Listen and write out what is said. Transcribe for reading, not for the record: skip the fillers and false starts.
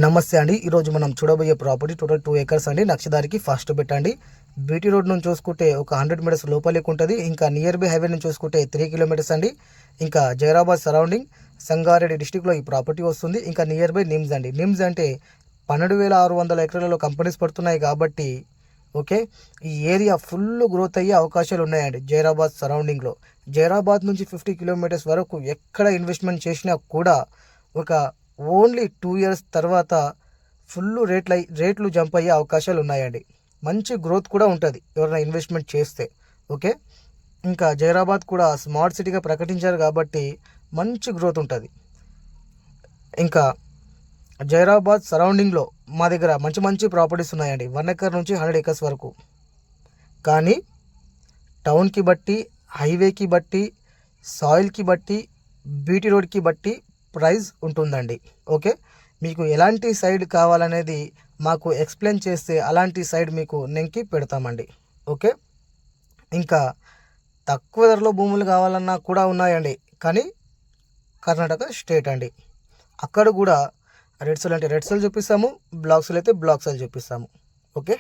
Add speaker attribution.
Speaker 1: నమస్తే అండి. ఈరోజు మనం చూడబోయే ప్రాపర్టీ టోటల్ 2 acres అండి. నక్షదారికి ఫస్ట్ పెట్టండి. బీటీ రోడ్ నుంచి చూసుకుంటే ఒక 100 మీటర్స్ లోపలికి ఉంటుంది. ఇంకా నియర్ బై హైవే నుంచి చూసుకుంటే 3 కిలోమీటర్స్ అండి. ఇంకా జైరాబాద్ సరౌండింగ్ సంగారెడ్డి డిస్టిక్లో ఈ ప్రాపర్టీ వస్తుంది. ఇంకా నియర్ బై నిమ్స్ అండి. నిమ్స్ అంటే 12,600 ఎకరాలలో కంపెనీస్ పడుతున్నాయి కాబట్టి ఓకే, ఈ ఏరియా ఫుల్ గ్రోత్ అయ్యే అవకాశాలు ఉన్నాయండి జైరాబాద్ సరౌండింగ్లో. జైరాబాద్ నుంచి 50 కిలోమీటర్స్ వరకు ఎక్కడ ఇన్వెస్ట్మెంట్ చేసినా కూడా ఒక ఓన్లీ 2 years తర్వాత ఫుల్ రేట్లు జంప్ అయ్యే అవకాశాలు ఉన్నాయండి. మంచి గ్రోత్ కూడా ఉంటుంది ఎవరైనా ఇన్వెస్ట్మెంట్ చేస్తే. ఓకే, ఇంకా జైరాబాద్ కూడా స్మార్ట్ సిటీగా ప్రకటించారు కాబట్టి మంచి గ్రోత్ ఉంటుంది. ఇంకా జైరాబాద్ సరౌండింగ్లో మా దగ్గర మంచి మంచి ప్రాపర్టీస్ ఉన్నాయండి. 1 acre నుంచి 100 acres వరకు. కానీ టౌన్కి బట్టి, హైవేకి బట్టి, సాయిల్కి బట్టి, బీటీ రోడ్కి బట్టి ప్రైస్ ఉంటుందండి. ఓకే, మీకు ఎలాంటి సైడ్ కావాలనేది మాకు ఎక్స్ప్లెయిన్ చేస్తే అలాంటి సైడ్ మీకు నెంకి పెడతామండి. ఓకే, ఇంకా తక్కువ ధరలో భూములు కావాలన్నా కూడా ఉన్నాయండి. కానీ కర్ణాటక స్టేట్ అండి, అక్కడ కూడా రెడ్ సెల్ అంటే రెడ్ సెల్ చూపిస్తాము, బ్లాక్ సెల్ అయితే బ్లాక్ సెల్ చూపిస్తాము. ఓకే.